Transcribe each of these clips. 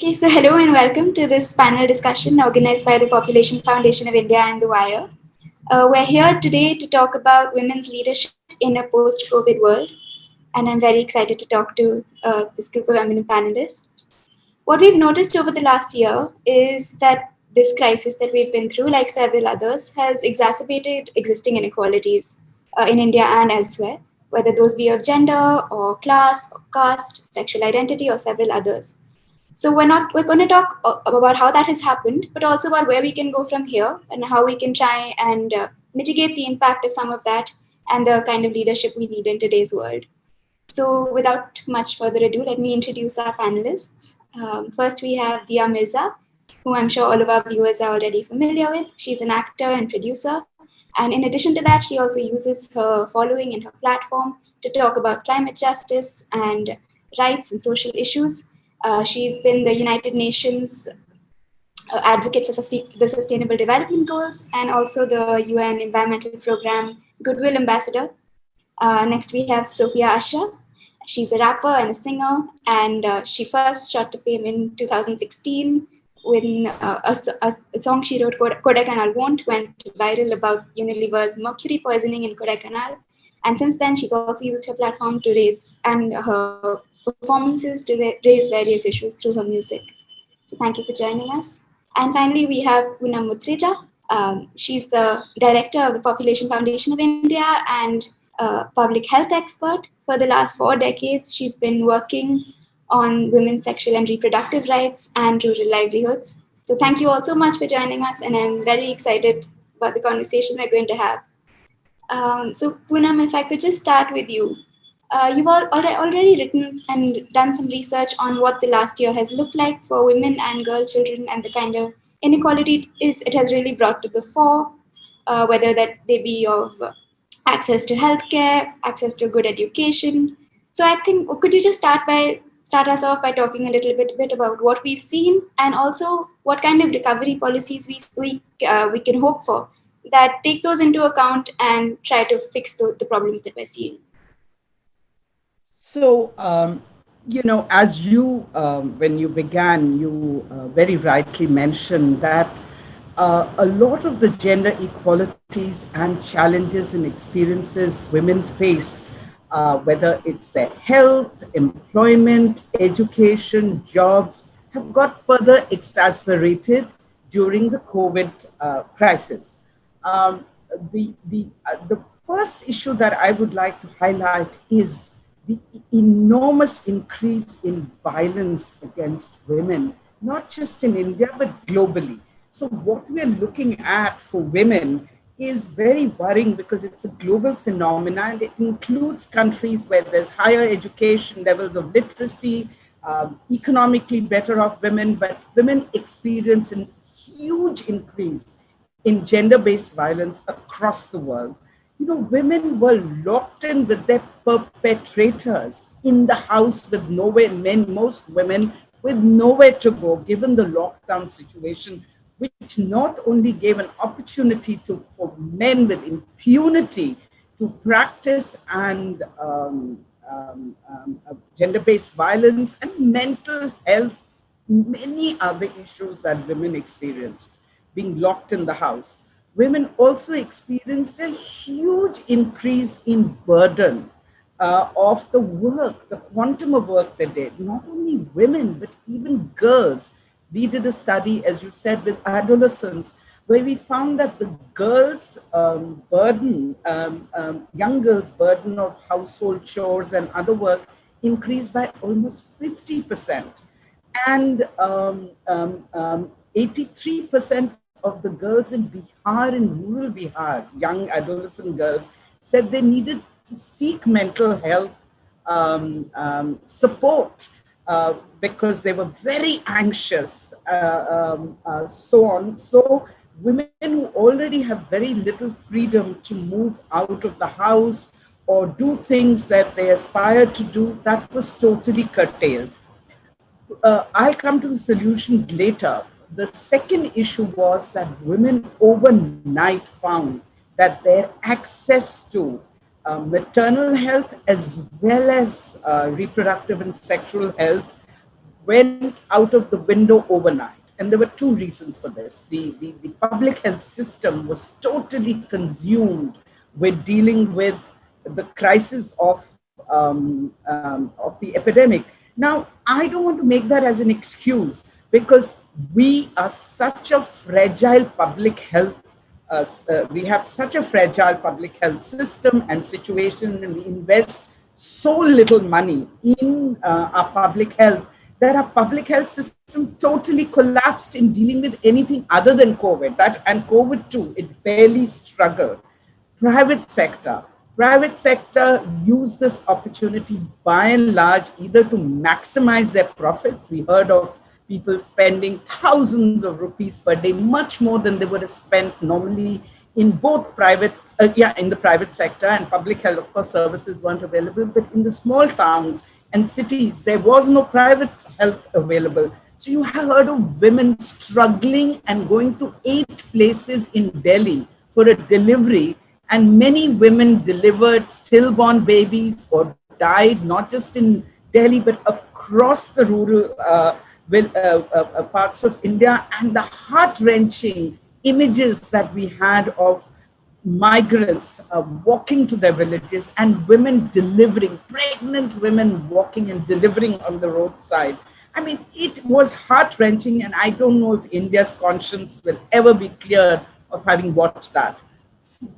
Okay, so hello and welcome to this panel discussion organized by the Population Foundation of India and The Wire. We're here today to talk about women's leadership in a post COVID world, and I'm very excited to talk to this group of eminent panelists. What we've noticed over the last year is that this crisis that we've been through, like several others, has exacerbated existing inequalities in India and elsewhere, whether those be of gender or class or caste, sexual identity, or several others. So we're going to talk about how that has happened, but also about where we can go from here and how we can try and mitigate the impact of some of that and the kind of leadership we need in today's world. So without much further ado, let me introduce our panelists. First, we have Dia Mirza, who I'm sure all of our viewers are already familiar with. She's an actor and producer. And in addition to that, she also uses her following and her platform to talk about climate justice and rights and social issues. She's been the United Nations advocate for the Sustainable Development Goals and also the UN Environmental Program Goodwill Ambassador. Next, we have Sophia Asha. She's a rapper and a singer, and she first shot to fame in 2016 when a song she wrote, Kodaikanal Won't, went viral about Unilever's mercury poisoning in Kodaikanal. And since then, she's also used her platform to raise and her performances to raise various issues through her music. So thank you for joining us. And finally, we have Poonam Mutreja. She's the director of the Population Foundation of India and a public health expert. For the last 4 decades, she's been working on women's sexual and reproductive rights and rural livelihoods. So thank you all so much for joining us, and I'm very excited about the conversation we're going to have. So Poonam, if I could just start with you. You've already written and done some research on what the last year has looked like for women and girl children and the kind of inequality it has really brought to the fore, whether that they be of access to healthcare, access to good education. So I think, could you just start us off by talking a little bit about what we've seen and also what kind of recovery policies we can hope for that take those into account and try to fix the problems that we're seeing. So, as when you began, you very rightly mentioned that a lot of the gender equalities and challenges and experiences women face, whether it's their health, employment, education, jobs, have got further exacerbated during the COVID crisis. Um, the first issue that I would like to highlight is the enormous increase in violence against women, not just in India, but globally. So what we're looking at for women is very worrying because it's a global phenomenon and it includes countries where there's higher education levels of literacy, economically better off women, but women experience a huge increase in gender-based violence across the world. Women were locked in with their perpetrators in the house with nowhere, most women with nowhere to go, given the lockdown situation, which not only gave an opportunity for men with impunity to practice and gender-based violence and mental health, many other issues that women experience being locked in the house. Women also experienced a huge increase in burden of the work, the quantum of work they did. Not only women, but even girls. We did a study, as you said, with adolescents, where we found that the girls' burden, young girls' burden of household chores and other work increased by almost 50%. And 83% of the girls in Bihar, in rural Bihar, young adolescent girls, said they needed to seek mental health support because they were very anxious, so on. So women who already have very little freedom to move out of the house or do things that they aspire to do, that was totally curtailed. I'll come to the solutions later. The second issue was that women overnight found that their access to maternal health as well as reproductive and sexual health went out of the window overnight. And there were two reasons for this. The public health system was totally consumed with dealing with the crisis of the epidemic. Now, I don't want to make that as an excuse because we are such a fragile public health we have such a fragile public health system and situation, and we invest so little money in our public health that our public health system totally collapsed in dealing with anything other than COVID. That and COVID too, it barely struggled. Private sector. Private sector used this opportunity by and large either to maximize their profits. We heard of people spending thousands of rupees per day, much more than they would have spent normally in both in the private sector and public health. Of course, services weren't available, but in the small towns and cities, there was no private health available. So you have heard of women struggling and going to 8 places in Delhi for a delivery, and many women delivered stillborn babies or died, not just in Delhi, but across the rural parts of India. And the heart-wrenching images that we had of migrants walking to their villages and women delivering, pregnant women walking and delivering on the roadside. I mean, it was heart-wrenching, and I don't know if India's conscience will ever be clear of having watched that.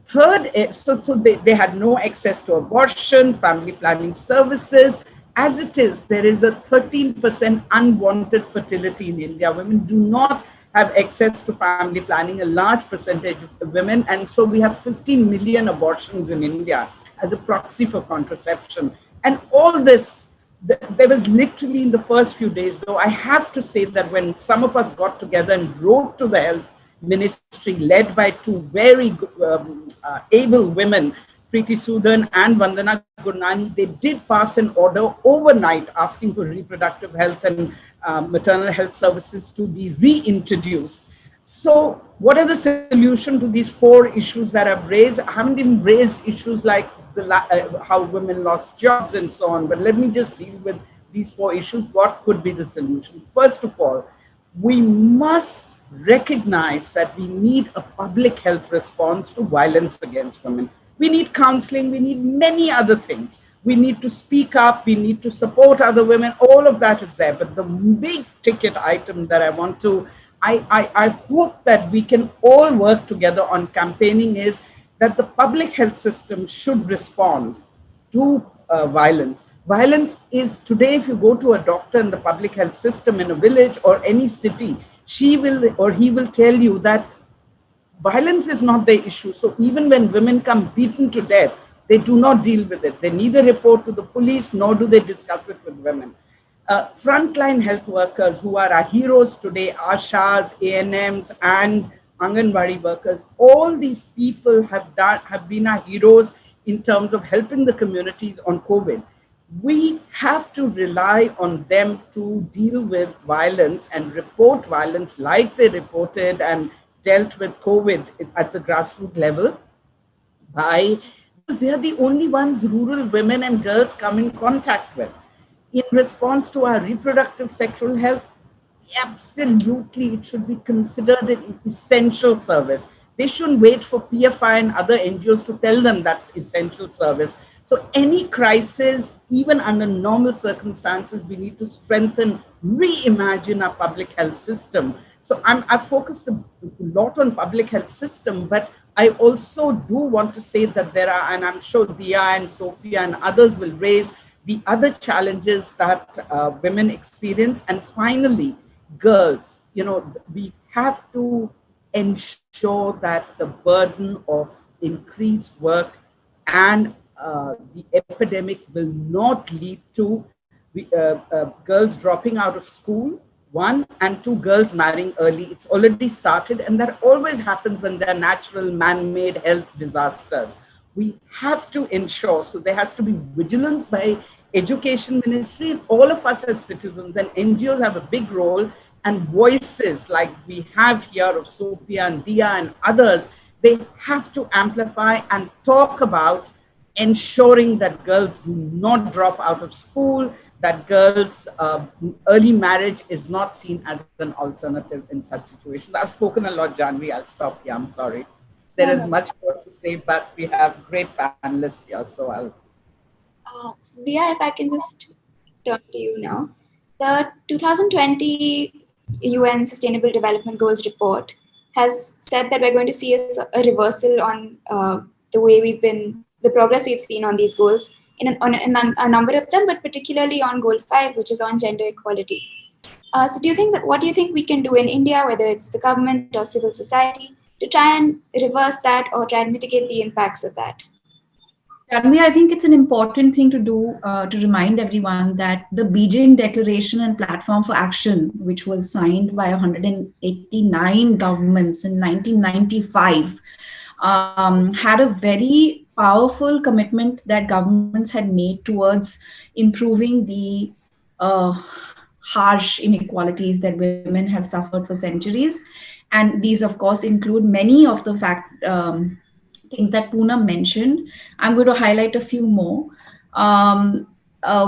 Third, so they had no access to abortion, family planning services. As it is, there is a 13% unwanted fertility in India. Women do not have access to family planning, a large percentage of women. And so we have 15 million abortions in India as a proxy for contraception. And all this, there was literally in the first few days, though I have to say that when some of us got together and wrote to the health ministry led by two very able women, Preeti Sudan and Vandana Gurnani, they did pass an order overnight asking for reproductive health and maternal health services to be reintroduced. So what are the solution to these 4 issues that I've raised? I haven't even raised issues like how women lost jobs and so on, but let me just deal with these 4 issues. What could be the solution? First of all, we must recognize that we need a public health response to violence against women. We need counseling, we need many other things. We need to speak up, we need to support other women, all of that is there. But the big ticket item that I hope that we can all work together on campaigning is that the public health system should respond to violence. Violence is today, if you go to a doctor in the public health system in a village or any city, she will or he will tell you that violence is not the issue. So even when women come beaten to death, they do not deal with it. They neither report to the police nor do they discuss it with women. Frontline health workers who are our heroes today, ASHAs, ANMs, and Anganwadi workers, all these people have been our heroes in terms of helping the communities on COVID. We have to rely on them to deal with violence and report violence like they reported and dealt with COVID at the grassroots level because they are the only ones rural women and girls come in contact with. In response to our reproductive sexual health, absolutely, it should be considered an essential service. They shouldn't wait for PFI and other NGOs to tell them that's essential service. So any crisis, even under normal circumstances, we need to strengthen, reimagine our public health system. So I've focused a lot on public health system, but I also do want to say that there are, and I'm sure Dia and Sophia and others will raise the other challenges that women experience. And finally, girls, we have to ensure that the burden of increased work and the epidemic will not lead to girls dropping out of school, 1, and 2, girls marrying early. It's already started, and that always happens when there are natural man-made health disasters. We have to ensure, so there has to be vigilance by education ministry, and all of us as citizens, and NGOs have a big role, and voices like we have here of Sophia and Dia and others, they have to amplify and talk about ensuring that girls do not drop out of school, that girls' early marriage is not seen as an alternative in such situations. I've spoken a lot, Janvi. I'll stop here. I'm sorry. There No, is no. much more to say, but we have great panelists here, so I'll. So Dia, if I can just turn to you now. The 2020 UN Sustainable Development Goals report has said that we're going to see a reversal on the progress we've seen on these goals in a number of them, but particularly on Goal 5, which is on gender equality. So what do you think we can do in India, whether it's the government or civil society, to try and reverse that or try and mitigate the impacts of that? Tanvi, I think it's an important thing to do to remind everyone that the Beijing Declaration and Platform for Action, which was signed by 189 governments in 1995, had a very powerful commitment that governments had made towards improving the harsh inequalities that women have suffered for centuries. And these, of course, include many of the things that Poonam mentioned. I'm going to highlight a few more,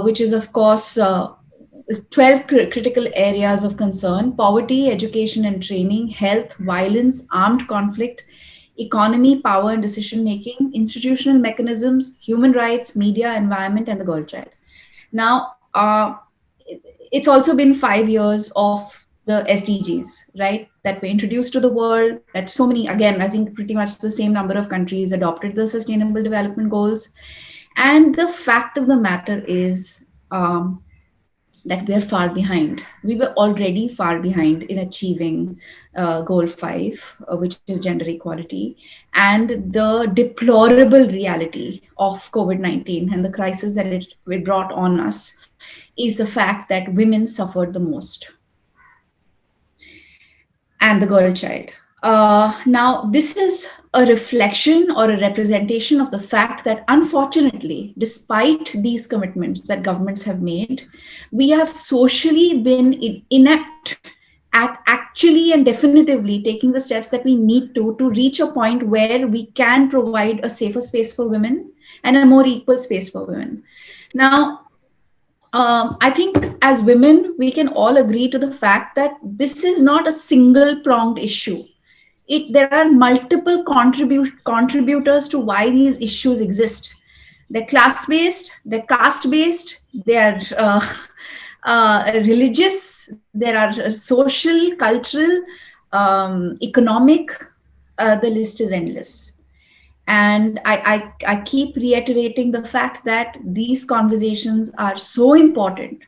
which is, of course, 12 critical areas of concern: poverty, education and training, health, violence, armed conflict, economy, power and decision making, institutional mechanisms, human rights, media, environment, and the girl child. Now, it's also been 5 years of the SDGs, right, that were introduced to the world, that so many, again, I think pretty much the same number of countries adopted the Sustainable Development Goals. And the fact of the matter is that we are far behind. We were already far behind in achieving Goal 5, which is gender equality, and the deplorable reality of COVID-19 and the crisis that it brought on us is the fact that women suffered the most, and the girl child. Now, this is a reflection or a representation of the fact that, unfortunately, despite these commitments that governments have made, we have socially been inept at actually and definitively taking the steps that we need to reach a point where we can provide a safer space for women and a more equal space for women. Now, I think as women, we can all agree to the fact that this is not a single pronged issue. There are multiple contributors to why these issues exist. They're class-based, they're caste-based, they're religious, there are social, cultural, economic, the list is endless. And I keep reiterating the fact that these conversations are so important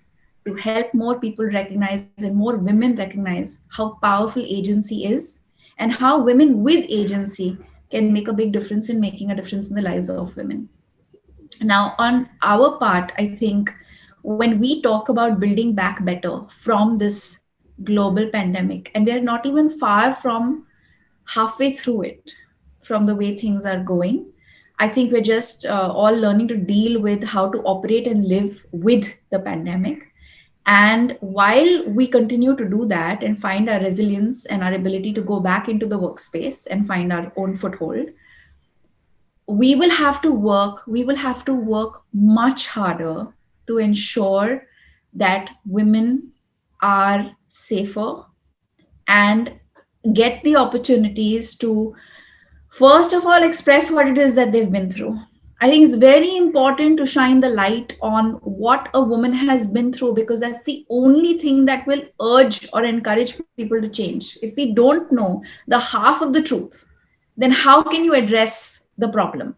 to help more people recognize and more women recognize how powerful agency is and how women with agency can make a big difference in making a difference in the lives of women. Now, on our part, I think when we talk about building back better from this global pandemic, and we are not even far from halfway through it, from the way things are going. I think we're just all learning to deal with how to operate and live with the pandemic. And while we continue to do that and find our resilience and our ability to go back into the workspace and find our own foothold, we will have to work much harder to ensure that women are safer and get the opportunities to, first of all, express what it is that they've been through. I think it's very important to shine the light on what a woman has been through, because that's the only thing that will urge or encourage people to change. If we don't know the half of the truth, then how can you address the problem?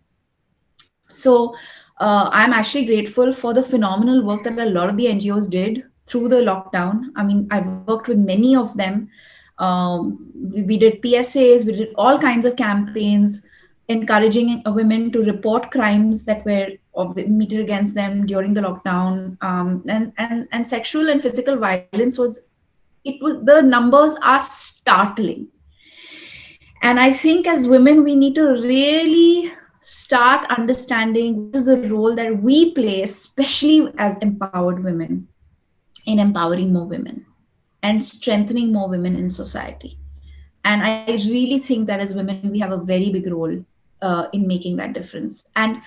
So I'm actually grateful for the phenomenal work that a lot of the NGOs did through the lockdown. I mean, I've worked with many of them. We did PSAs, we did all kinds of campaigns encouraging women to report crimes that were committed against them during the lockdown. And sexual and physical violence the numbers are startling. And I think as women, we need to really start understanding what is the role that we play, especially as empowered women, in empowering more women and strengthening more women in society. And I really think that as women, we have a very big role in making that difference. And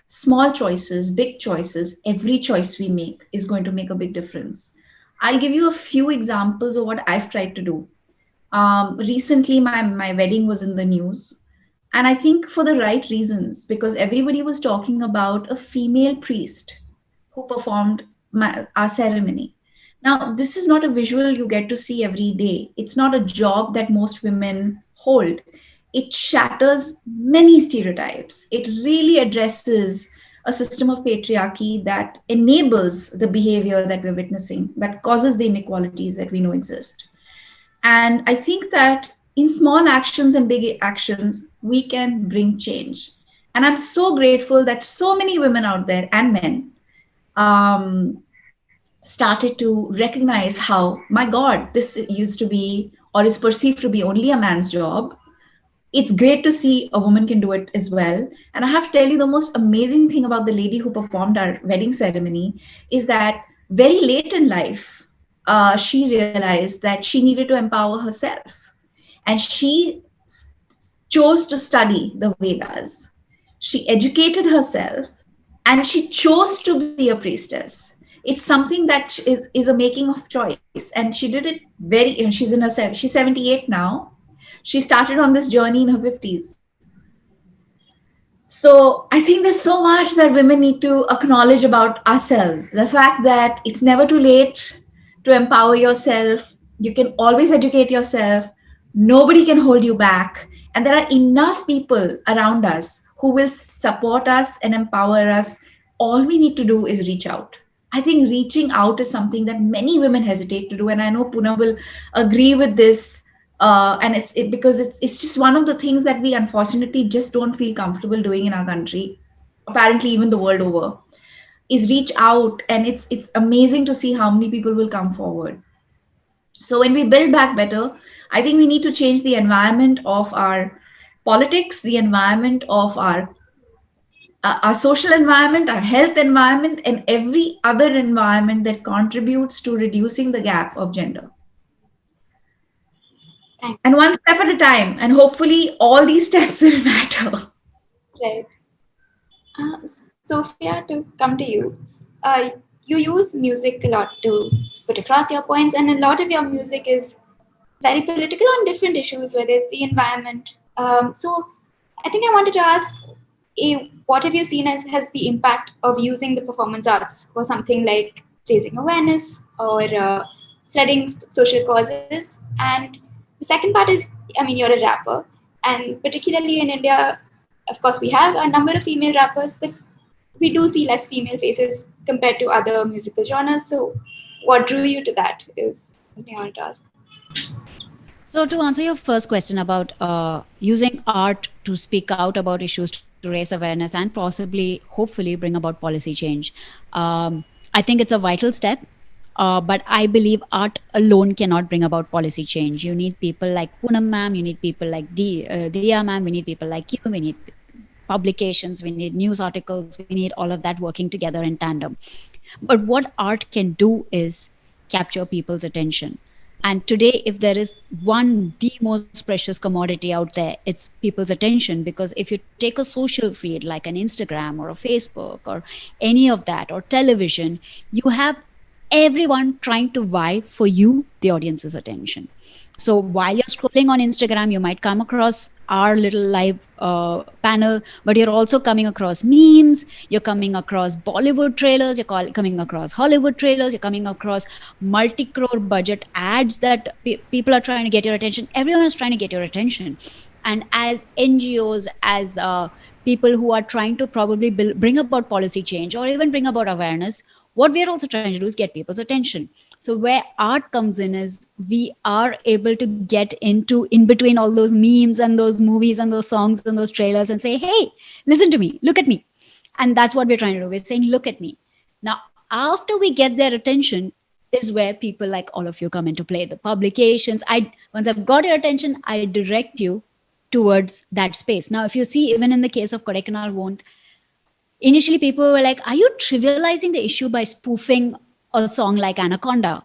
Small choices, big choices, every choice we make is going to make a big difference. I'll give you a few examples of what I've tried to do. Recently, my wedding was in the news, and I think for the right reasons, because everybody was talking about a female priest who performed our ceremony. Now, this is not a visual you get to see every day. It's not a job that most women hold. It shatters many stereotypes. It really addresses a system of patriarchy that enables the behavior that we're witnessing, that causes the inequalities that we know exist. And I think that in small actions and big actions, we can bring change. And I'm so grateful that so many women out there and men um, started to recognize how, my God, this used to be or is perceived to be only a man's job. It's great to see a woman can do it as well. And I have to tell you, the most amazing thing about the lady who performed our wedding ceremony is that very late in life, she realized that she needed to empower herself. And she chose to study the Vedas. She educated herself and she chose to be a priestess. It's something that is a making of choice. And she did it she's 78 now. She started on this journey in her 50s. So I think there's so much that women need to acknowledge about ourselves. The fact that it's never too late to empower yourself. You can always educate yourself. Nobody can hold you back. And there are enough people around us who will support us and empower us. All we need to do is reach out. I think reaching out is something that many women hesitate to do. And I know Puna will agree with this. And because it's just one of the things that we unfortunately just don't feel comfortable doing in our country, apparently even the world over, is reach out. And it's amazing to see how many people will come forward. So when we build back better, I think we need to change the environment of our politics, the environment of our social environment, our health environment, and every other environment that contributes to reducing the gap of gender. And one step at a time, and hopefully all these steps will matter. Right. Sophia, to come to you, you use music a lot to put across your points, and a lot of your music is very political on different issues, whether it's the environment. So I think I wanted to ask, what have you seen as has the impact of using the performance arts for something like raising awareness or studying social causes? And the second part is, I mean, you're a rapper, and particularly in India, of course, we have a number of female rappers, but we do see less female faces compared to other musical genres. So what drew you to that is something I want to ask. So to answer your first question about using art to speak out about issues, to raise awareness and possibly, hopefully bring about policy change, I think it's a vital step. But I believe art alone cannot bring about policy change. You need people like Poonam ma'am, you need people like Diya ma'am, we need people like you, we need publications, we need news articles, we need all of that working together in tandem. But what art can do is capture people's attention. And today, if there is the most precious commodity out there, it's people's attention. Because if you take a social feed like an Instagram or a Facebook or any of that, or television, you have everyone trying to vie for you, the audience's attention. So while you're scrolling on Instagram, you might come across our little live panel, but you're also coming across memes, you're coming across Bollywood trailers, you're coming across Hollywood trailers, you're coming across multi-crore budget ads that people are trying to get your attention. Everyone is trying to get your attention. And as NGOs, as people who are trying to probably bring about policy change or even bring about awareness, what we are also trying to do is get people's attention. So where art comes in is we are able to get in between all those memes and those movies and those songs and those trailers and say, hey, listen to me, look at me. And that's what we're trying to do. We're saying, look at me. Now, after we get their attention is where people like all of you come into play. The publications, once I've got your attention, I direct you towards that space. Now, if you see, even in the case of Kodaikanal Won't, initially, people were like, are you trivializing the issue by spoofing a song like Anaconda?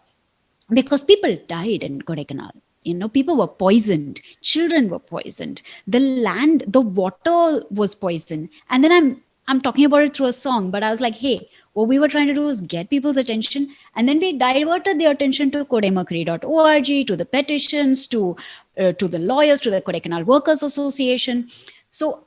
Because people died in Kodaikanal. People were poisoned. Children were poisoned. The land, the water was poisoned. And then I'm talking about it through a song, but I was like, hey, what we were trying to do is get people's attention. And then we diverted their attention to codemercury.org, to the petitions, to the lawyers, to the Kodaikanal Workers Association. So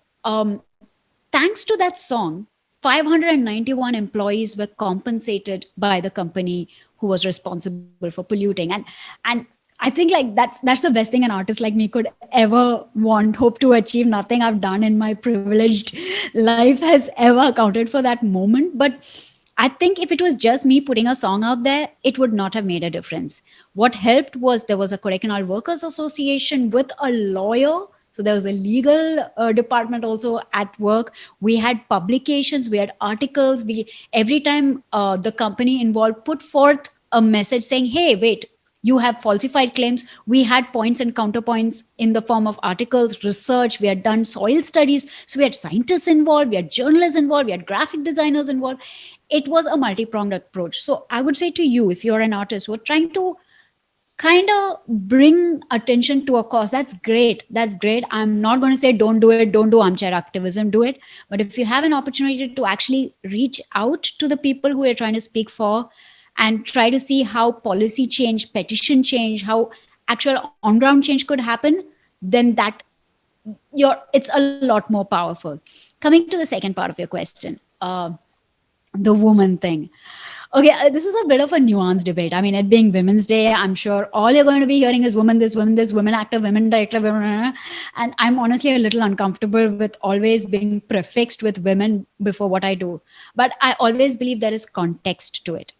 thanks to that song, 591 employees were compensated by the company who was responsible for polluting. And I think like that's the best thing an artist like me could ever want, hope to achieve. Nothing I've done in my privileged life has ever accounted for that moment. But I think if it was just me putting a song out there, it would not have made a difference. What helped was there was a Kodaikanal Workers Association with a lawyer. So there was a legal department also at work. We had publications, we had articles. Every time the company involved put forth a message saying, hey, wait, you have falsified claims. We had points and counterpoints in the form of articles, research. We had done soil studies. So we had scientists involved, we had journalists involved, we had graphic designers involved. It was a multi-pronged approach. So I would say to you, if you're an artist who are trying to kind of bring attention to a cause, that's great. That's great. I'm not going to say don't do it, don't do armchair activism, do it. But if you have an opportunity to actually reach out to the people who you're trying to speak for and try to see how policy change, petition change, how actual on-ground change could happen, then it's a lot more powerful. Coming to the second part of your question, the woman thing. Okay, this is a bit of a nuanced debate. I mean, it being Women's Day, I'm sure all you're going to be hearing is women this, women actor, women director, women. And I'm honestly a little uncomfortable with always being prefixed with women before what I do. But I always believe there is context to it.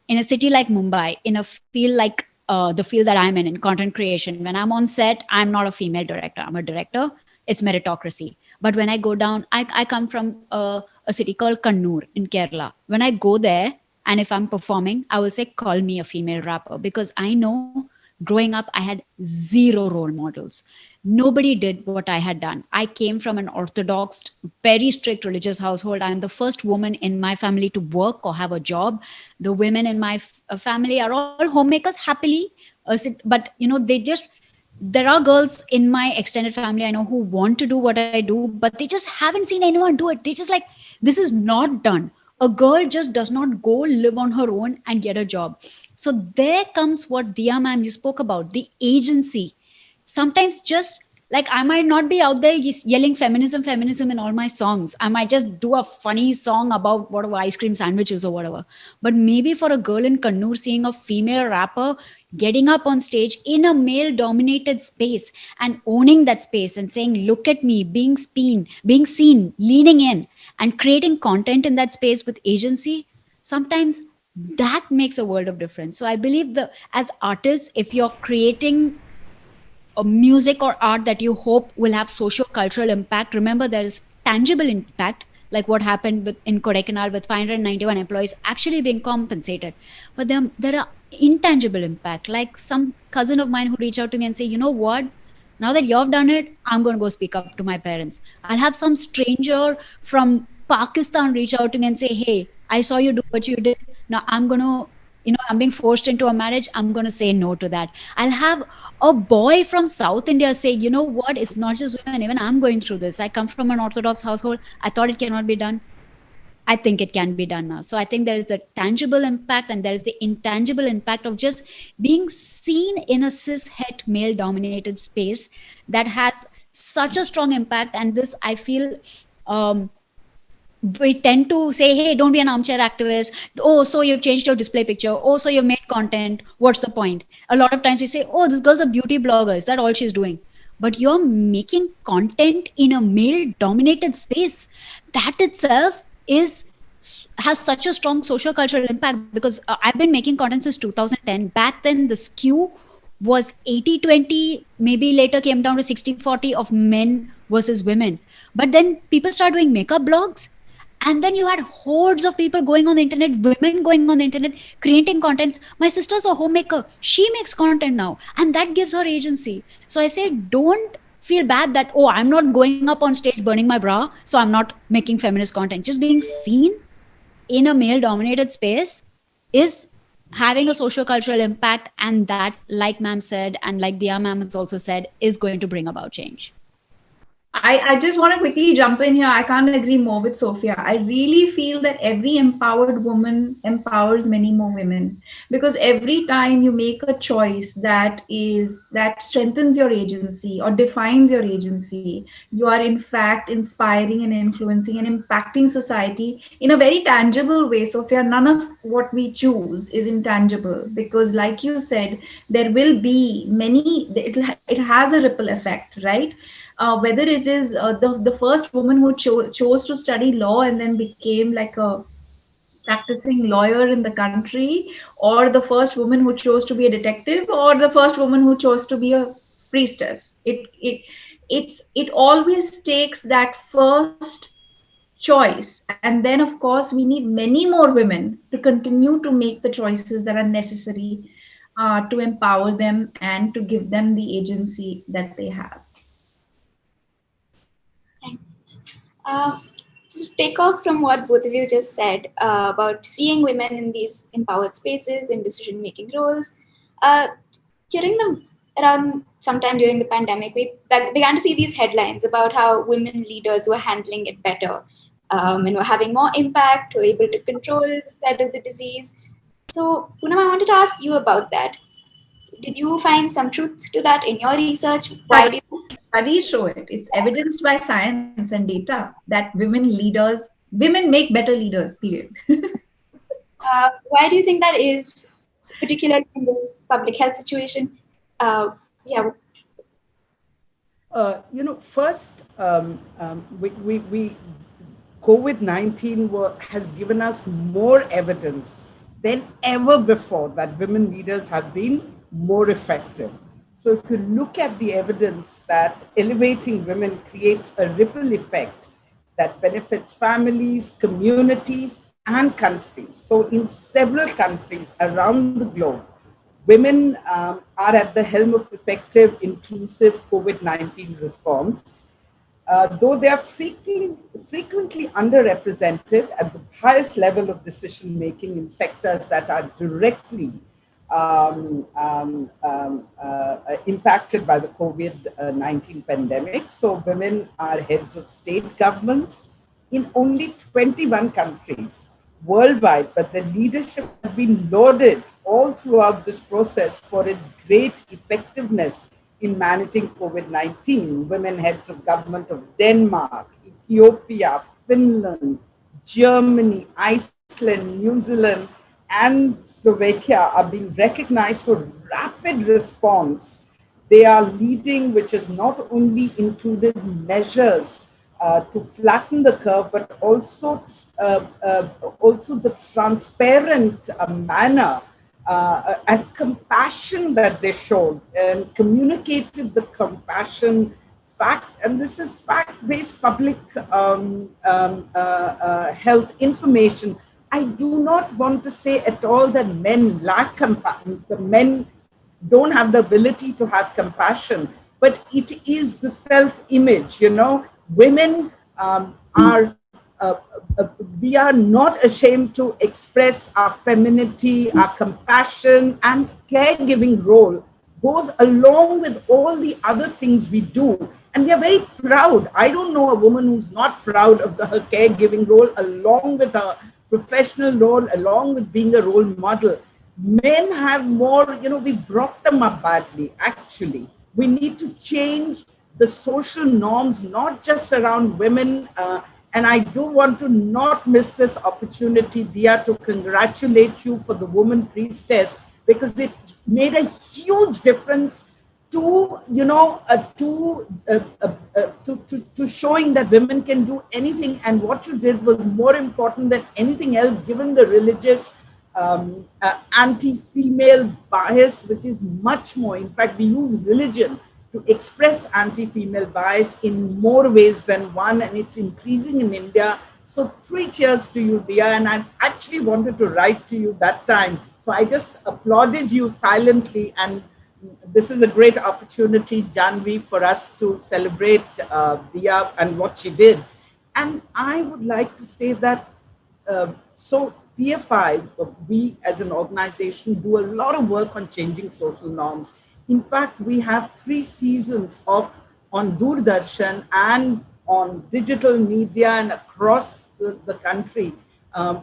In a city like Mumbai, in a field like the field that I'm in content creation, when I'm on set, I'm not a female director. I'm a director. It's meritocracy. But when I go down, I come from a city called Kannur in Kerala. When I go there, and if I'm performing, I will say, call me a female rapper, because I know growing up, I had zero role models. Nobody did what I had done. I came from an orthodox, very strict religious household. I'm the first woman in my family to work or have a job. The women in my family are all homemakers happily. But, there are girls in my extended family I know who want to do what I do, but they just haven't seen anyone do it. They just like, this is not done. A girl just does not go live on her own and get a job. So there comes what Diya ma'am you spoke about, the agency. Sometimes just like I might not be out there yelling feminism in all my songs. I might just do a funny song about whatever ice cream sandwiches or whatever. But maybe for a girl in Kannur seeing a female rapper getting up on stage in a male dominated space and owning that space and saying, look at me, being seen, leaning in and creating content in that space with agency, sometimes that makes a world of difference. So I believe as artists, if you're creating a music or art that you hope will have socio-cultural impact, remember there is tangible impact, like what happened in Kodaikanal with 591 employees actually being compensated. But there are intangible impact, like some cousin of mine who reached out to me and say, you know what, now that you've done it, I'm going to go speak up to my parents. I'll have some stranger from Pakistan reach out to me and say, hey, I saw you do what you did. Now I'm going to, I'm being forced into a marriage. I'm going to say no to that. I'll have a boy from South India say, you know what, it's not just women, even I'm going through this. I come from an Orthodox household. I thought it cannot be done. I think it can be done now. So I think there is the tangible impact and there is the intangible impact of just being seen in a cis-het male-dominated space that has such a strong impact. And this, I feel, we tend to say, hey, don't be an armchair activist. Oh, so you've changed your display picture. Oh, so you've made content. What's the point? A lot of times we say, oh, this girl's a beauty blogger. Is that all she's doing? But you're making content in a male-dominated space. That itself has such a strong socio-cultural impact, because I've been making content since 2010. Back then, the skew was 80-20, maybe later came down to 60-40 of men versus women. But then people started doing makeup blogs. And then you had hordes of people going on the internet, women going on the internet, creating content. My sister's a homemaker. She makes content now. And that gives her agency. So I say, don't feel bad that, oh, I'm not going up on stage burning my bra, so I'm not making feminist content. Just being seen in a male-dominated space is having a socio-cultural impact. And that, like ma'am said, and like Diya ma'am has also said, is going to bring about change. I just want to quickly jump in here. I can't agree more with Sophia. I really feel that every empowered woman empowers many more women, because every time you make a choice that strengthens your agency or defines your agency, you are in fact inspiring and influencing and impacting society in a very tangible way. Sophia, none of what we choose is intangible, because like you said, there will be many, it has a ripple effect, right? Whether it is the first woman who chose to study law and then became like a practicing lawyer in the country, or the first woman who chose to be a detective, or the first woman who chose to be a priestess. It always takes that first choice, and then of course we need many more women to continue to make the choices that are necessary to empower them and to give them the agency that they have. Thanks. To take off from what both of you just said about seeing women in these empowered spaces in decision-making roles, during the around sometime during the pandemic, we began to see these headlines about how women leaders were handling it better and were having more impact, were able to control the spread of the disease. So, Poonam, I wanted to ask you about that. Did you find some truth to that in your research? Why do you Studies show it. It's evidenced by science and data that women make better leaders, period. why do you think that is, particularly in this public health situation? Yeah. First, we COVID-19 has given us more evidence than ever before that women leaders have been more effective. So if you look at the evidence that elevating women creates a ripple effect that benefits families, communities, and countries. So in several countries around the globe, women are at the helm of effective, inclusive COVID-19 response. Though they are frequently underrepresented at the highest level of decision making in sectors that are directly impacted by the COVID-19 pandemic. So women are heads of state governments in only 21 countries worldwide, but the leadership has been lauded all throughout this process for its great effectiveness in managing COVID-19. Women heads of government of Denmark, Ethiopia, Finland, Germany, Iceland, New Zealand, and Slovakia are being recognized for rapid response. They are leading, which has not only included measures to flatten the curve, but also the transparent manner and compassion that they showed and communicated the compassion fact. And this is fact-based public health information. I do not want to say at all that men lack compassion. The men don't have the ability to have compassion, but it is the self-image, women we are not ashamed to express our femininity, our compassion, and caregiving role goes along with all the other things we do. And we are very proud. I don't know a woman who's not proud of her caregiving role, along with her professional role, along with being a role model. Men have more, we brought them up badly, actually. We need to change the social norms, not just around women. And I do want to not miss this opportunity, Dia, to congratulate you for the woman priestess, because it made a huge difference to showing that women can do anything. And what you did was more important than anything else, given the religious anti-female bias, which is much more. In fact, we use religion to express anti-female bias in more ways than one, and it's increasing in India. So 3 cheers to you, Dia. And I actually wanted to write to you that time. So I just applauded you silently. And this is a great opportunity, Janvi, for us to celebrate Dia and what she did. And I would like to say that, so PFI, we as an organization do a lot of work on changing social norms. In fact, we have 3 seasons on on Doordarshan and on digital media and across the country.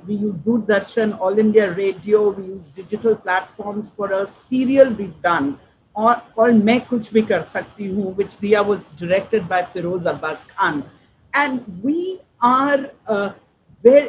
We use Doordarshan, All India Radio, we use digital platforms for a serial we've done called Main Kuch Bhi Kar Sakti Hu, which Diya was directed by Feroz Abbas Khan. And we are where,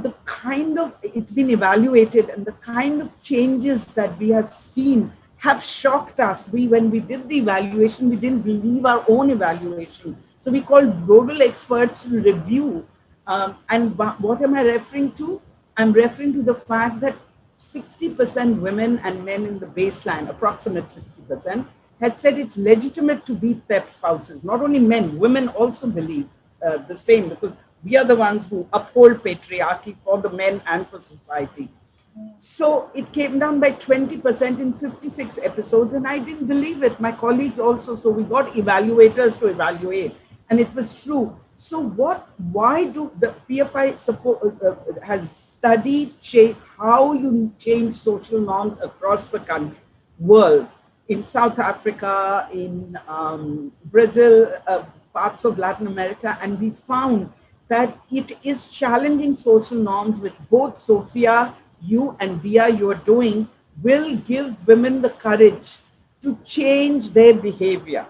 the kind of, it's been evaluated, and the kind of changes that we have seen have shocked us. When we did the evaluation, we didn't believe our own evaluation. So we called global experts to review. And what am I referring to? I'm referring to the fact that 60% women and men in the baseline, approximate 60%, had said it's legitimate to beat their spouses. Not only men, women also believe the same, because we are the ones who uphold patriarchy for the men and for society. So it came down by 20% in 56 episodes, and I didn't believe it. My colleagues also. So we got evaluators to evaluate, and it was true. So why do the PFI has studied how you change social norms across the world, in South Africa, in Brazil, parts of Latin America, and we found that it is challenging social norms, which both Sophia, you and Diya, you are doing, will give women the courage to change their behavior.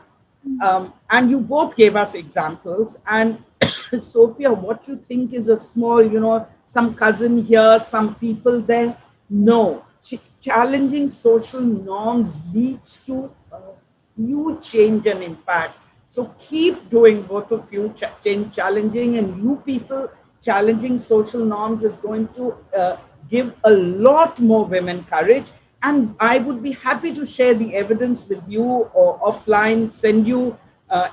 And you both gave us examples. And Sophia, what you think is a small, some cousin here, some people there. No, challenging social norms leads to huge change and impact. So keep doing, both of you, challenging, and you people challenging social norms is going to give a lot more women courage. And I would be happy to share the evidence with you or offline, send you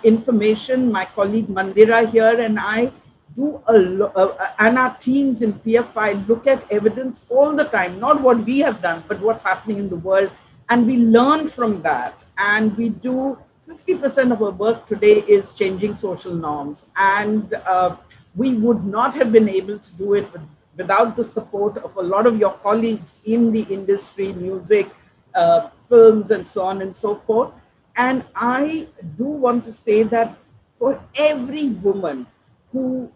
information. My colleague Mandira here and I do and our teams in PFI look at evidence all the time, not what we have done, but what's happening in the world. And we learn from that. And we do 50% of our work today is changing social norms. And we would not have been able to do it without the support of a lot of your colleagues in the industry, music, films, and so on and so forth. And I do want to say that for every woman who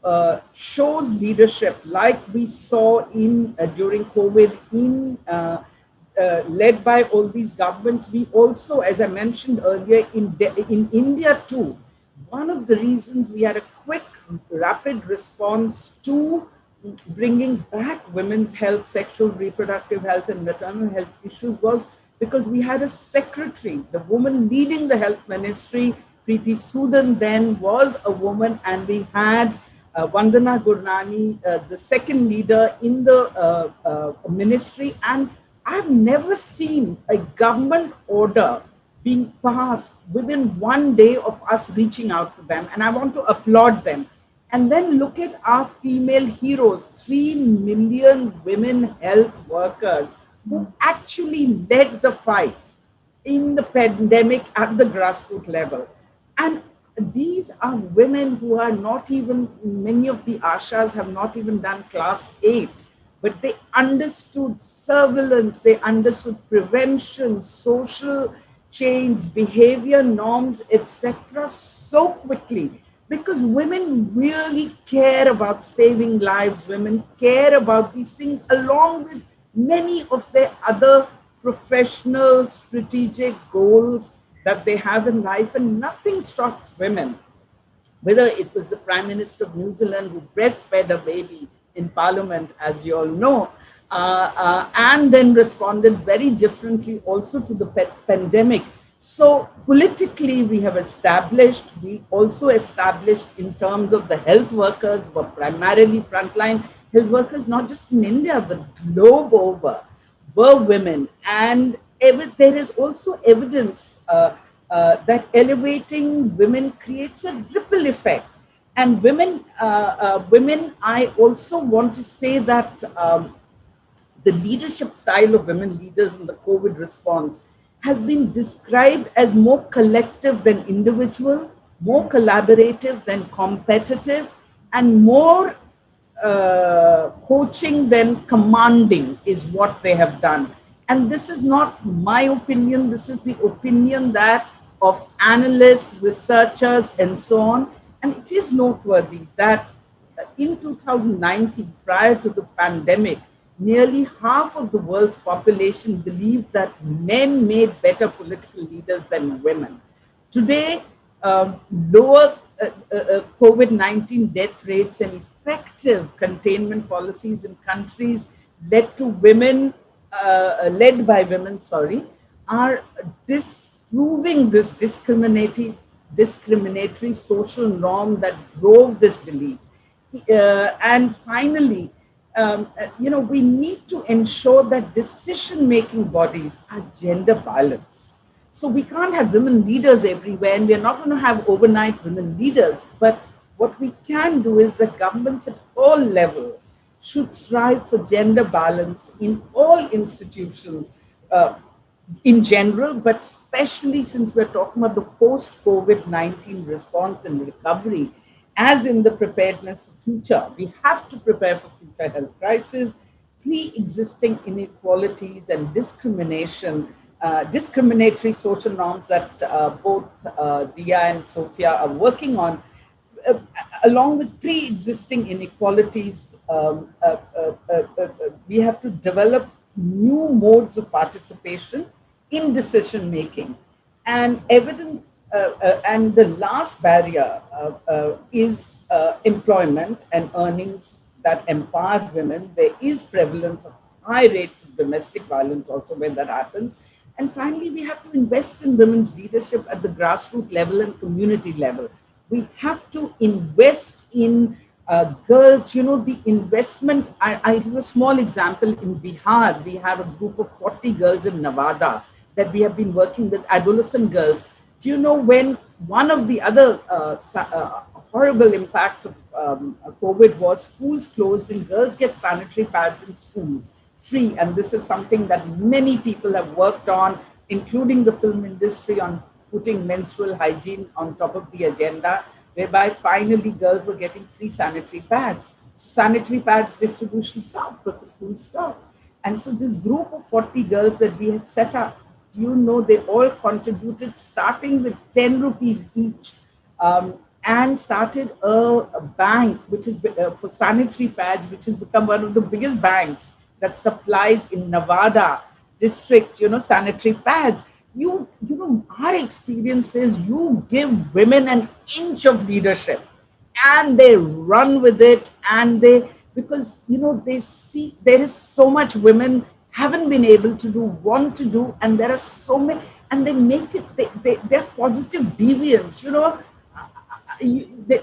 shows leadership, like we saw during COVID, led by all these governments, we also, as I mentioned earlier, in India too, one of the reasons we had a quick, rapid response to bringing back women's health, sexual reproductive health, and maternal health issues was because we had a secretary, the woman leading the health ministry, Preeti Sudan, then was a woman, and we had Vandana Gurnani, the second leader in the ministry. And I've never seen a government order being passed within one day of us reaching out to them. And I want to applaud them. And then look at our female heroes, 3 million women health workers who actually led the fight in the pandemic at the grassroots level. And these are women who are not even, many of the Ashas have not even done class 8, but they understood surveillance, they understood prevention, social change, behavior norms, etc. so quickly. Because women really care about saving lives. Women care about these things along with many of their other professional, strategic goals that they have in life. And nothing stops women. Whether it was the Prime Minister of New Zealand who breastfed a baby in Parliament, as you all know, and then responded very differently also to the pandemic. So politically, we also established in terms of the health workers, but primarily frontline health workers, not just in India, but globe over, were women. And there is also evidence that elevating women creates a ripple effect. And women, I also want to say that the leadership style of women leaders in the COVID response has been described as more collective than individual, more collaborative than competitive, and more coaching than commanding is what they have done. And this is not my opinion. This is the opinion that of analysts, researchers, and so on. And it is noteworthy that in 2019, prior to the pandemic, nearly half of the world's population believed that men made better political leaders than women. Today, lower COVID-19 death rates and effective containment policies in countries led by women, are disproving this discriminatory social norm that drove this belief. And finally, we need to ensure that decision-making bodies are gender balanced. So we can't have women leaders everywhere, and we're not going to have overnight women leaders. But what we can do is that governments at all levels should strive for gender balance in all institutions in general, but especially since we're talking about the post-COVID-19 response and recovery, as in the preparedness for future. We have to prepare for future health crises, pre-existing inequalities and discriminatory social norms that both Dia and Sophia are working on, along with pre-existing inequalities. We have to develop new modes of participation in decision making, and evidence. And the last barrier is employment and earnings that empower women. There is prevalence of high rates of domestic violence also when that happens. And finally, we have to invest in women's leadership at the grassroots level and community level. We have to invest in girls. The investment, I'll give a small example. In Bihar, we have a group of 40 girls in Nevada that we have been working with, adolescent girls. Do you know, when one of the other horrible impact of COVID was schools closed and girls get sanitary pads in schools free. And this is something that many people have worked on, including the film industry, on putting menstrual hygiene on top of the agenda, whereby finally girls were getting free sanitary pads. So sanitary pads distribution stopped, but the schools stopped. And so this group of 40 girls that we had set up, do you know, they all contributed, starting with 10 rupees each, and started a bank, which is for sanitary pads, which has become one of the biggest banks that supplies in Nevada district, sanitary pads. Our experience is you give women an inch of leadership and they run with it, and because they see there is so much women haven't been able to do, want to do, and there are so many, and they make it, they're positive deviants,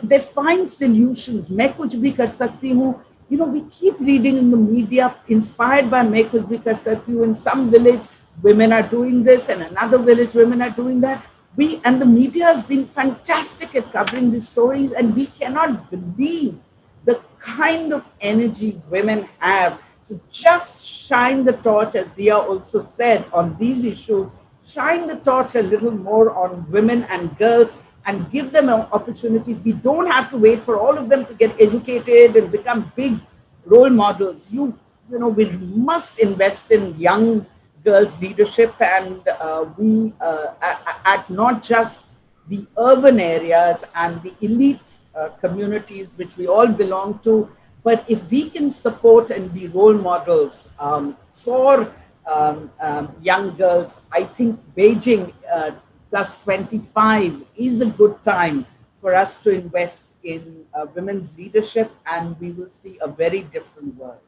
they find solutions. Main kuch bhi kar sakti hu. We keep reading in the media, inspired by Main kuch bhi kar sakti hu. In some village, women are doing this, and another village, women are doing that. And the media has been fantastic at covering these stories, and we cannot believe the kind of energy women have. So just shine the torch, as Dia also said, on these issues. Shine the torch a little more on women and girls and give them opportunities. We don't have to wait for all of them to get educated and become big role models. We must invest in young girls' leadership, and we at not just the urban areas and the elite communities which we all belong to, but if we can support and be role models for young girls, I think Beijing plus 25 is a good time for us to invest in women's leadership, and we will see a very different world.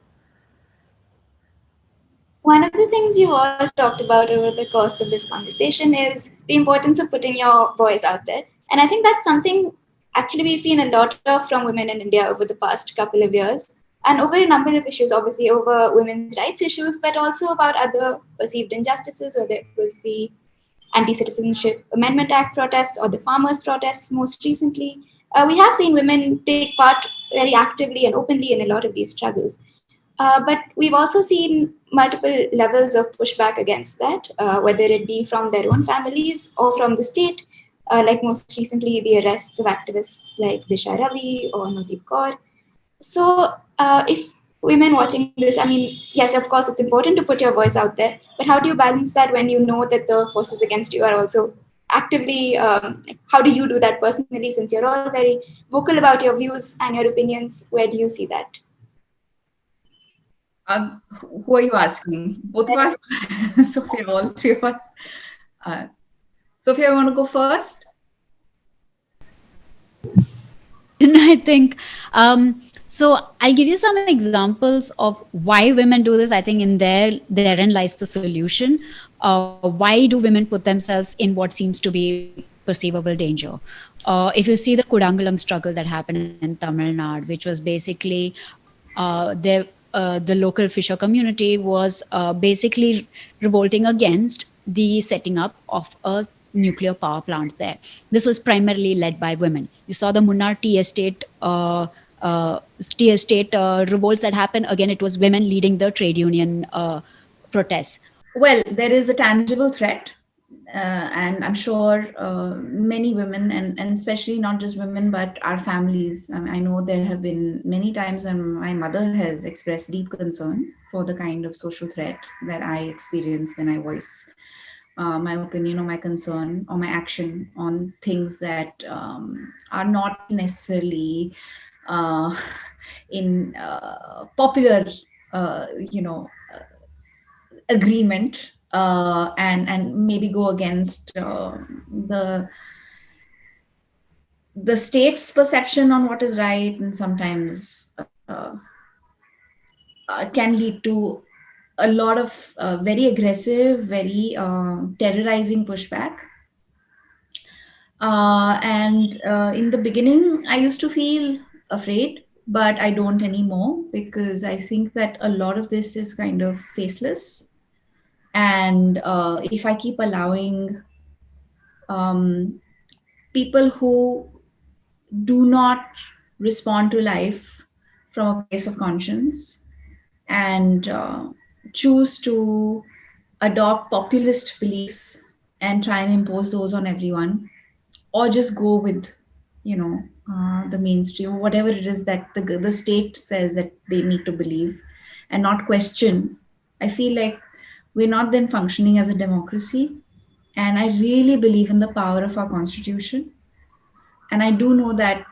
One of the things you all talked about over the course of this conversation is the importance of putting your voice out there. And I think that's something actually we've seen a lot of from women in India over the past couple of years, and over a number of issues, obviously over women's rights issues, but also about other perceived injustices, whether it was the Anti-Citizenship Amendment Act protests or the farmers' protests most recently. We have seen women take part very actively and openly in a lot of these struggles. But we've also seen multiple levels of pushback against that, whether it be from their own families or from the state, like most recently the arrests of activists like Disha Ravi or Nodeep Kaur. So if women watching this, I mean, yes, of course, it's important to put your voice out there, but how do you balance that when you know that the forces against you are also actively, how do you do that personally, since you're all very vocal about your views and your opinions? Where do you see that? Who are you asking? Both of us? Sophia, all three of us. Sophia, you want to go first? And I think so. I'll give you some examples of why women do this. I think in therein lies the solution. Why do women put themselves in what seems to be perceivable danger? If you see the Kudangalam struggle that happened in Tamil Nadu, which was basically the local fisher community was basically revolting against the setting up of a nuclear power plant there. This was primarily led by women. You saw the Munnar tea estate revolts that happened. Again, it was women leading the trade union protests. Well, there is a tangible threat. And I'm sure many women, and especially not just women, but our families. I know there have been many times when my mother has expressed deep concern for the kind of social threat that I experience when I voice my opinion or my concern or my action on things that are not necessarily in popular, agreement, and maybe go against the state's perception on what is right, and sometimes can lead to a lot of very aggressive, very terrorizing pushback. And in the beginning, I used to feel afraid, but I don't anymore, because I think that a lot of this is kind of faceless. And if I keep allowing people who do not respond to life from a place of conscience and choose to adopt populist beliefs and try and impose those on everyone, or just go with, the mainstream, whatever it is that the state says that they need to believe, and not question, I feel like we're not then functioning as a democracy. And I really believe in the power of our constitution. And I do know that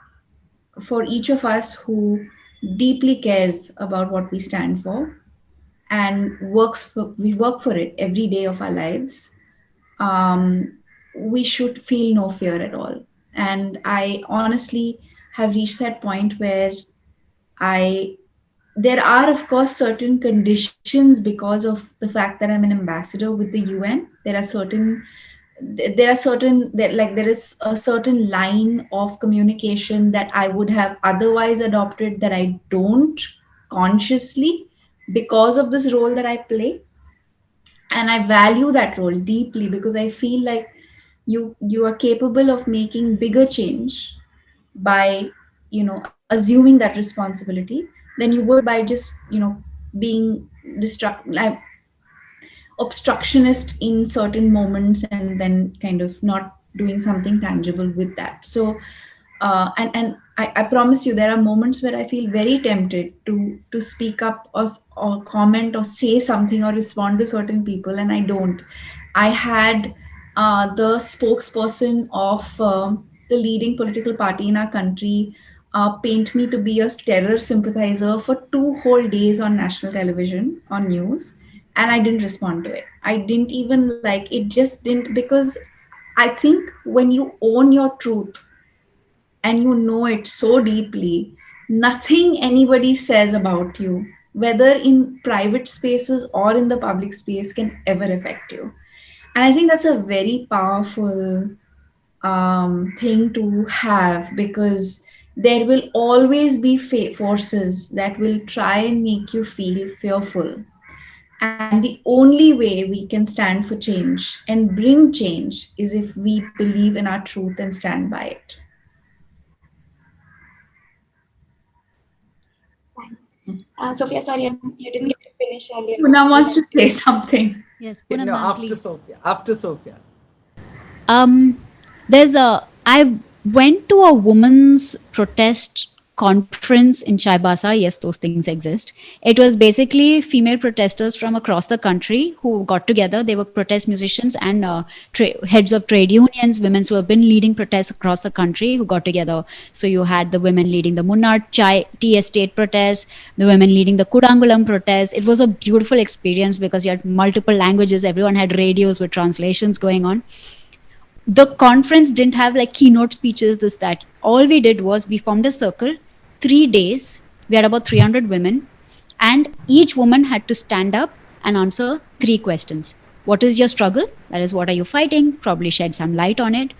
for each of us who deeply cares about what we stand for and we work for it every day of our lives, we should feel no fear at all. And I honestly have reached that point where there are, of course, certain conditions because of the fact that I'm an ambassador with the UN. There is a certain line of communication that I would have otherwise adopted that I don't consciously, because of this role that I play. And I value that role deeply, because I feel like you are capable of making bigger change by assuming that responsibility than you would by just being obstructionist in certain moments and then kind of not doing something tangible with that. So and I promise you, there are moments where I feel very tempted to speak up or comment or say something or respond to certain people, and I don't. I had the spokesperson of the leading political party in our country paint me to be a terror sympathizer for 2 whole days on national television, on news, and I didn't respond to it. I didn't even it just didn't, because I think when you own your truth and you know it so deeply, nothing anybody says about you, whether in private spaces or in the public space, can ever affect you. And I think that's a very powerful thing to have, because there will always be forces that will try and make you feel fearful. And the only way we can stand for change and bring change is if we believe in our truth and stand by it. Thanks. Sophia, sorry, you didn't get to finish earlier. Poonam wants to say something. Yes, Poonam, ma'am, after please. Sophia. After Sophia. I went to a women's protest conference in Chaibasa. Yes, those things exist. It was basically female protesters from across the country who got together. They were protest musicians and heads of trade unions, women who have been leading protests across the country who got together. So you had the women leading the Munnar Chai tea estate protest, the women leading the Kudangulam protest. It was a beautiful experience because you had multiple languages. Everyone had radios with translations going on. The conference didn't have like keynote speeches, this, that. All we did was we formed a circle, 3 days. We had about 300 women, and each woman had to stand up and answer 3 questions. What is your struggle? That is, what are you fighting? Probably shed some light on it.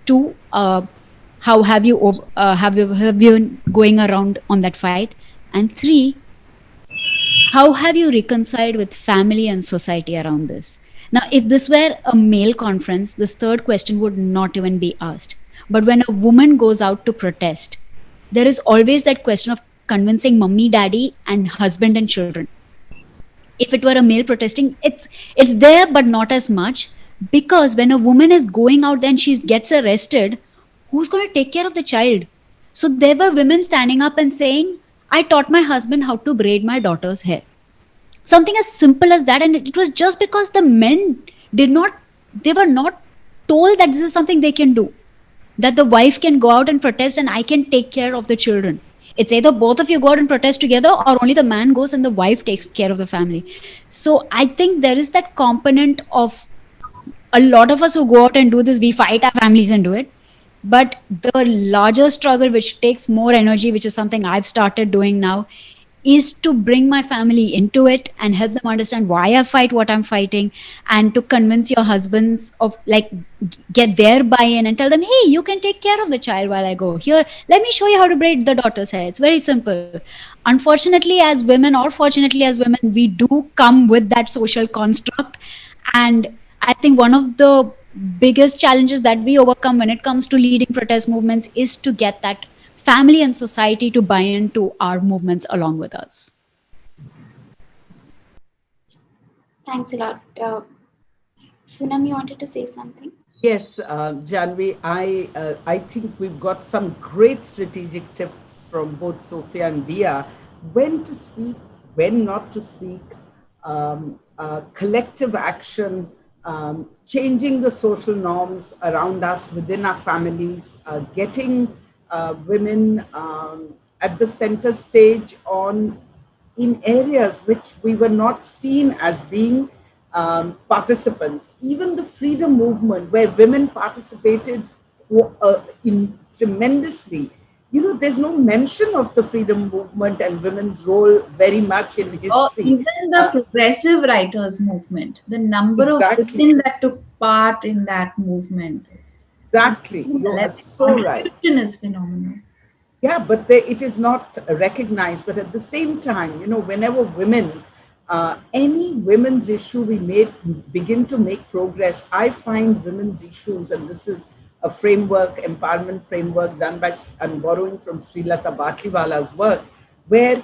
2, how have you been going around on that fight? And 3, how have you reconciled with family and society around this? Now, if this were a male conference, this 3rd question would not even be asked. But when a woman goes out to protest, there is always that question of convincing mummy, daddy, and husband and children. If it were a male protesting, it's there, but not as much, because when a woman is going out there and she gets arrested, who's going to take care of the child? So there were women standing up and saying, I taught my husband how to braid my daughter's hair. Something as simple as that. And it was just because the men they were not told that this is something they can do, that the wife can go out and protest and I can take care of the children. It's either both of you go out and protest together, or only the man goes and the wife takes care of the family. So I think there is that component of a lot of us who go out and do this, we fight our families and do it. But the larger struggle, which takes more energy, which is something I've started doing now, is to bring my family into it and help them understand why I fight what I'm fighting, and to convince your husbands of like get their buy-in and tell them, hey, you can take care of the child while I go here. Let me show you how to braid the daughter's hair. It's very simple. Unfortunately, as women, or fortunately as women, we do come with that social construct. And I think one of the biggest challenges that we overcome when it comes to leading protest movements is to get that family and society to buy into our movements along with us. Thanks a lot. Poonam, you wanted to say something? Yes, Janvi, I think we've got some great strategic tips from both Sophia and Dia. When to speak, when not to speak, collective action, changing the social norms around us within our families, getting women at the center stage in areas which we were not seen as being participants. Even the freedom movement, where women participated tremendously. There's no mention of the freedom movement and women's role very much in history. Or even the progressive writers movement, the number exactly. of women that took part in that movement. Exactly. You are so right. Is phenomenal. Yeah, but it is not recognized. But at the same time, whenever women, any women's issue we begin to make progress, I find women's issues, and this is a empowerment framework done by, I'm borrowing from Srilata Batliwala's work, where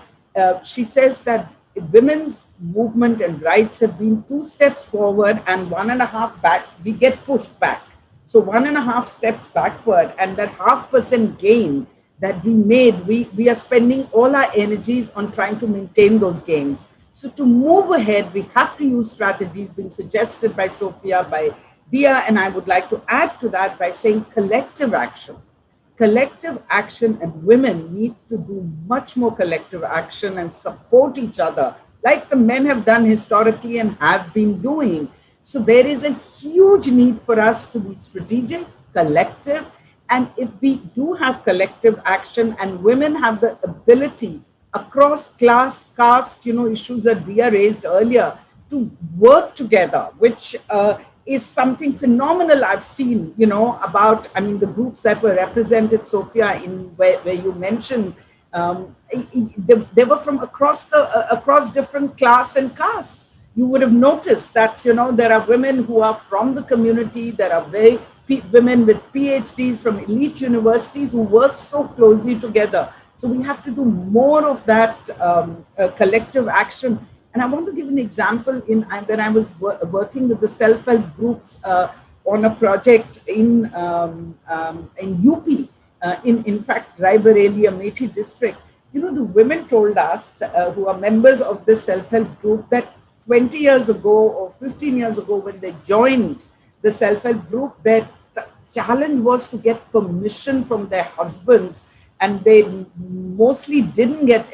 she says that women's movement and rights have been 2 steps forward and 1.5 back. We get pushed back. So 1.5 steps backward, and that 0.5% gain that we made, we are spending all our energies on trying to maintain those gains. So to move ahead, we have to use strategies being suggested by Sophia, by Dia, and I would like to add to that by saying collective action. Collective action, and women need to do much more collective action and support each other, like the men have done historically and have been doing. So there is a huge need for us to be strategic, collective, and if we do have collective action and women have the ability across class, caste, issues that Dia raised earlier, to work together, which is something phenomenal I've seen, the groups that were represented, Sophia, in where you mentioned, they were from across different class and castes. You would have noticed that, there are women who are from the community, there are women with PhDs from elite universities who work so closely together. So we have to do more of that collective action. And I want to give an example when I was working with the self-help groups on a project in UP. in fact, Raebareli, Amethi district, the women told us, who are members of this self-help group, that 20 years ago or 15 years ago, when they joined the self-help group, their challenge was to get permission from their husbands, and they mostly didn't get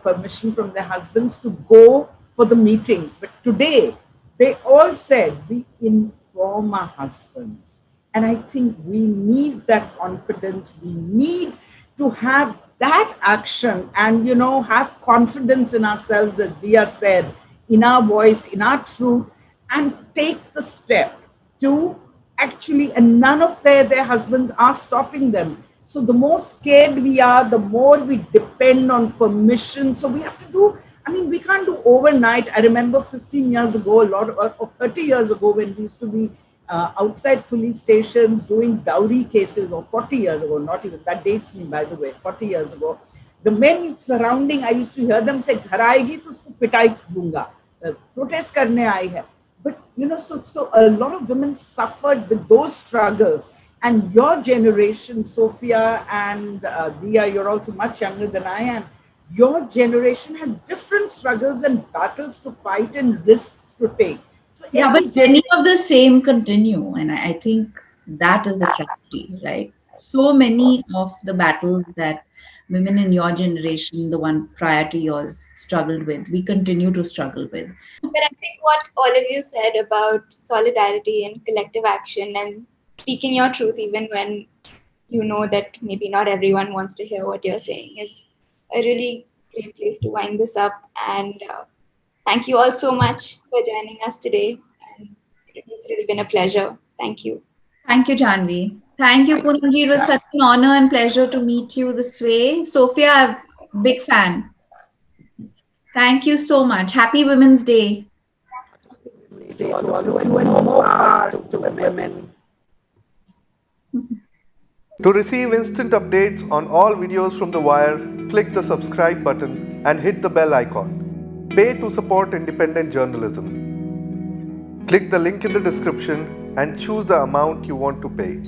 permission from their husbands to go for the meetings. But today, they all said, we inform our husbands. And I think we need that confidence. We need to have that action and, have confidence in ourselves, as Dia said, in our voice, in our truth, and take the step to actually, and none of their husbands are stopping them. So the more scared we are, the more we depend on permission. So we have to do, we can't do overnight. I remember 15 years ago, or 30 years ago, when we used to be outside police stations doing dowry cases, or 40 years ago, not even, that dates me, by the way, 40 years ago. The men surrounding, I used to hear them say, "Ghar aayegi to usko pitai dunga, protest karne aayi hai." But, so a lot of women suffered with those struggles. And your generation, Sophia and Dia, you're also much younger than I am. Your generation has different struggles and battles to fight and risks to take. So yeah, but many of the same continue. And I think that is a tragedy, right? So many of the battles that women in your generation, the one prior to yours, struggled with, we continue to struggle with. But I think what all of you said about solidarity and collective action and speaking your truth, even when you know that maybe not everyone wants to hear what you're saying, is a really great place to wind this up. And thank you all so much for joining us today. And it's really been a pleasure. Thank you. Thank you, Janvi. Thank you, Poonamji. It was such an honor and pleasure to meet you this way. Sophia, I'm a big fan. Thank you so much. Happy Women's Day. To all of you, and more power to women. To receive instant updates on all videos from The Wire, click the subscribe button and hit the bell icon. Pay to support independent journalism. Click the link in the description and choose the amount you want to pay.